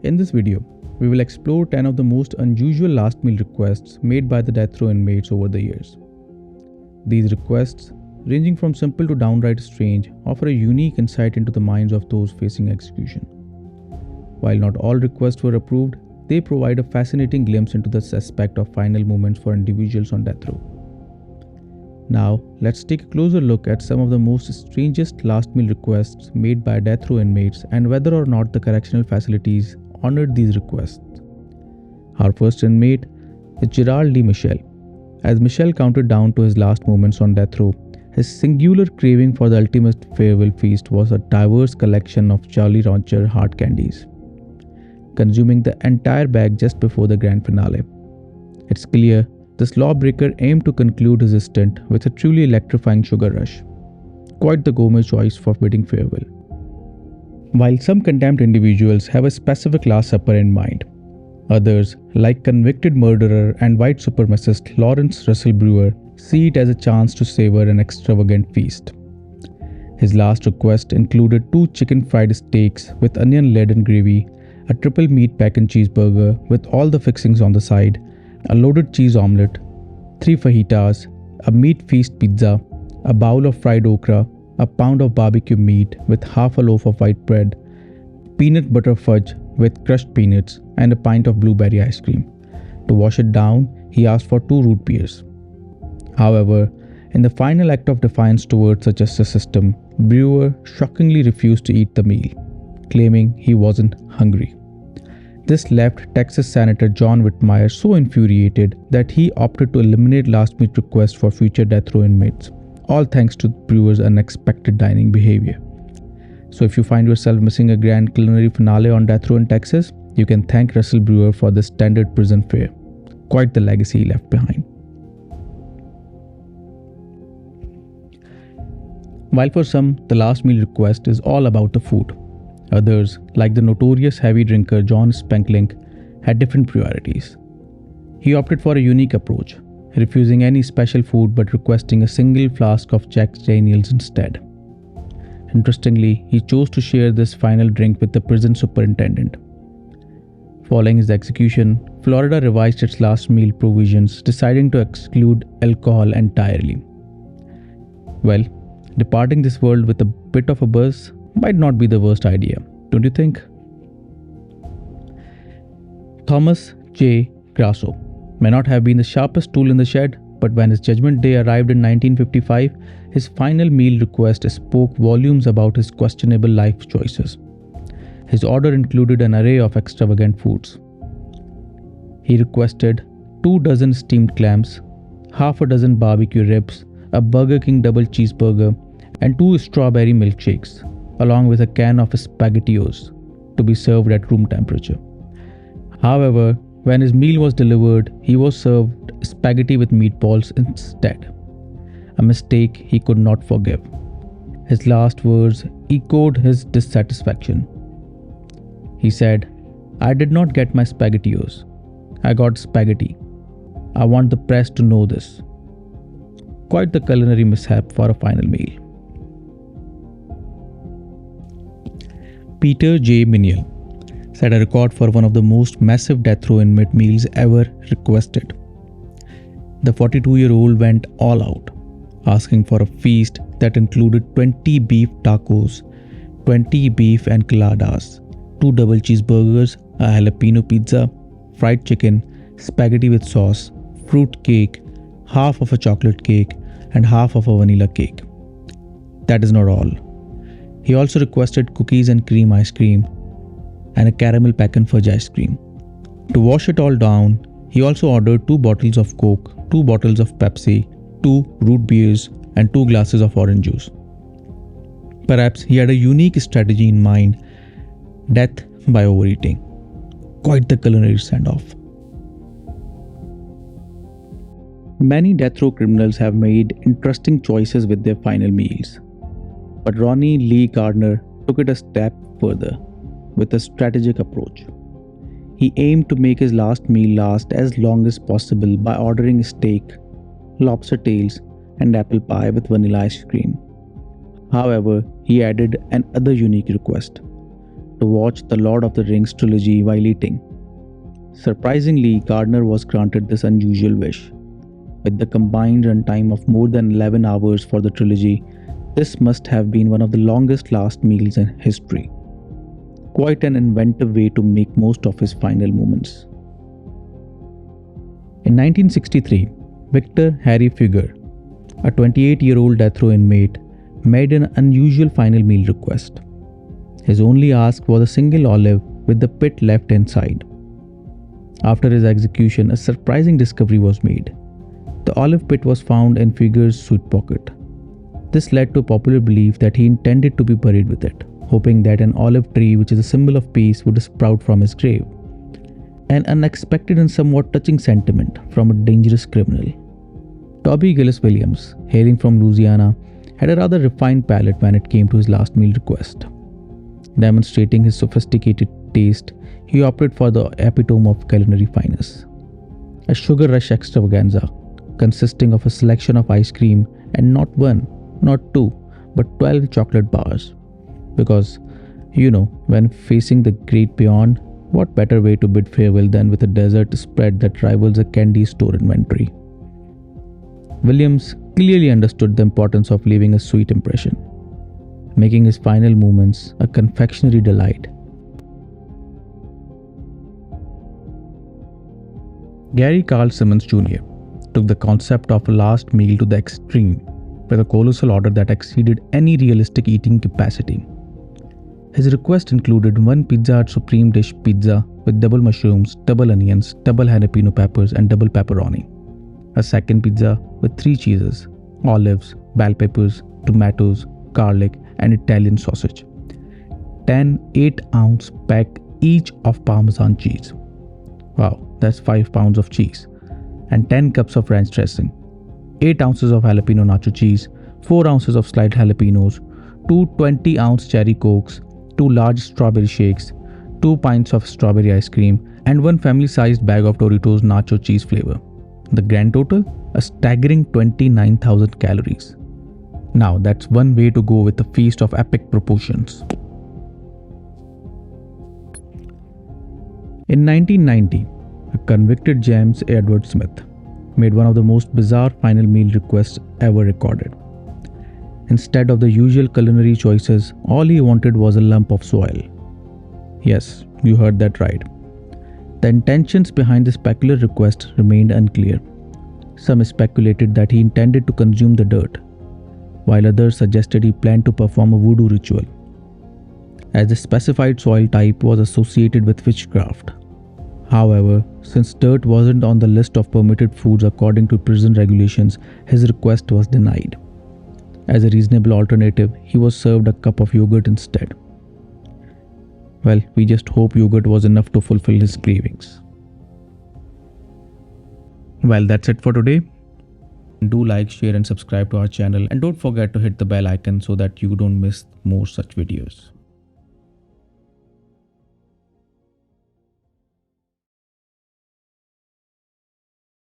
In this video, we will explore 10 of the most unusual last meal requests made by the death row inmates over the years. These requests, ranging from simple to downright strange, offer a unique insight into the minds of those facing execution. While not all requests were approved, they provide a fascinating glimpse into the aspect of final moments for individuals on death row. Now, let's take a closer look at some of the most strangest last meal requests made by death row inmates and whether or not the correctional facilities honored these requests. Our first inmate is Gerald Lee Michel. As Michel counted down to his last moments on death row, his singular craving for the ultimate farewell feast was a diverse collection of Jolly Rancher hard candies, consuming the entire bag just before the grand finale. It's clear this lawbreaker aimed to conclude his stint with a truly electrifying sugar rush. Quite the gourmet choice for bidding farewell. While some condemned individuals have a specific last supper in mind, others, like convicted murderer and white supremacist Lawrence Russell Brewer, see it as a chance to savor an extravagant feast. His last request included 2 chicken fried steaks with onion-laden gravy, a triple meat bacon cheeseburger with all the fixings on the side, a loaded cheese omelette, 3 fajitas, a meat feast pizza, a bowl of fried okra, a pound of barbecue meat with half a loaf of white bread, peanut butter fudge with crushed peanuts, and a pint of blueberry ice cream. To wash it down, he asked for 2 root beers. However, in the final act of defiance towards the justice system, Brewer shockingly refused to eat the meal, claiming he wasn't hungry. This left Texas Senator John Whitmire so infuriated that he opted to eliminate last minute requests for future death row inmates, all thanks to Brewer's unexpected dining behavior. So if you find yourself missing a grand culinary finale on death row in Texas, you can thank Russell Brewer for this standard prison fare. Quite the legacy he left behind. While for some, the last meal request is all about the food, others, like the notorious heavy drinker John Spanklink, had different priorities. He opted for a unique approach, refusing any special food but requesting a single flask of Jack Daniels instead. Interestingly, he chose to share this final drink with the prison superintendent. Following his execution, Florida revised its last meal provisions, deciding to exclude alcohol entirely. Well, departing this world with a bit of a buzz might not be the worst idea, don't you think? Thomas J. Grasso may not have been the sharpest tool in the shed, but when his judgment day arrived in 1955, his final meal request spoke volumes about his questionable life choices. His order included an array of extravagant foods. He requested 2 dozen steamed clams, half a dozen barbecue ribs, a Burger King double cheeseburger, and 2 strawberry milkshakes, along with a can of SpaghettiOs to be served at room temperature. However, when his meal was delivered, he was served spaghetti with meatballs instead, a mistake he could not forgive. His last words echoed his dissatisfaction. He said, "I did not get my SpaghettiOs. I got spaghetti. I want the press to know this." Quite the culinary mishap for a final meal. Peter J. Miniel set a record for one of the most massive death row inmate meals ever requested. The 42-year-old went all out, asking for a feast that included 20 beef tacos, 20 beef enchiladas, 2 double cheeseburgers, a jalapeno pizza, fried chicken, spaghetti with sauce, fruit cake, half of a chocolate cake, and half of a vanilla cake. That is not all. He also requested cookies and cream ice cream and a caramel pecan fudge ice cream. To wash it all down, he also ordered 2 bottles of Coke, 2 bottles of Pepsi, 2 root beers, and 2 glasses of orange juice. Perhaps he had a unique strategy in mind: death by overeating. Quite the culinary send-off. Many death row criminals have made interesting choices with their final meals. But Ronnie Lee Gardner took it a step further with a strategic approach. He aimed to make his last meal last as long as possible by ordering steak, lobster tails, and apple pie with vanilla ice cream. However, he added another unique request: to watch the Lord of the Rings trilogy while eating. Surprisingly, Gardner was granted this unusual wish. With the combined runtime of more than 11 hours for the trilogy, this must have been one of the longest last meals in history. Quite an inventive way to make most of his final moments. In 1963, Victor Harry Fugger, a 28-year-old death row inmate, made an unusual final meal request. His only ask was a single olive with the pit left inside. After his execution, a surprising discovery was made. The olive pit was found in Fugger's suit pocket. This led to popular belief that he intended to be buried with it, hoping that an olive tree, which is a symbol of peace, would sprout from his grave. An unexpected and somewhat touching sentiment from a dangerous criminal. Toby Gillis Williams, hailing from Louisiana, had a rather refined palate when it came to his last meal request. Demonstrating his sophisticated taste, he opted for the epitome of culinary finesse. A sugar rush extravaganza consisting of a selection of ice cream and not one, not two, but 12 chocolate bars. Because, when facing the great beyond, what better way to bid farewell than with a dessert spread that rivals a candy store inventory? Williams clearly understood the importance of leaving a sweet impression, making his final moments a confectionery delight. Gary Carl Simmons Jr. took the concept of a last meal to the extreme with a colossal order that exceeded any realistic eating capacity. His request included one Pizza Hut Supreme Dish pizza with double mushrooms, double onions, double jalapeno peppers, and double pepperoni. A second pizza with 3 cheeses, olives, bell peppers, tomatoes, garlic, and Italian sausage. 10 8-ounce pack each of Parmesan cheese. Wow, that's 5 pounds of cheese. And 10 cups of ranch dressing. 8 ounces of jalapeno nacho cheese, 4 ounces of sliced jalapenos, 2 20-ounce cherry cokes, 2 large strawberry shakes, 2 pints of strawberry ice cream, and 1 family-sized bag of Doritos nacho cheese flavor. The grand total? A staggering 29,000 calories. Now that's one way to go with a feast of epic proportions. In 1990, a convicted James Edward Smith made one of the most bizarre final meal requests ever recorded. Instead of the usual culinary choices, all he wanted was a lump of soil. Yes, you heard that right. The intentions behind this peculiar request remained unclear. Some speculated that he intended to consume the dirt, while others suggested he planned to perform a voodoo ritual, as the specified soil type was associated with witchcraft. However, since dirt wasn't on the list of permitted foods according to prison regulations, his request was denied. As a reasonable alternative, he was served a cup of yogurt instead. Well, we just hope yogurt was enough to fulfill his cravings. Well, that's it for today. Do like, share and subscribe to our channel, and don't forget to hit the bell icon so that you don't miss more such videos.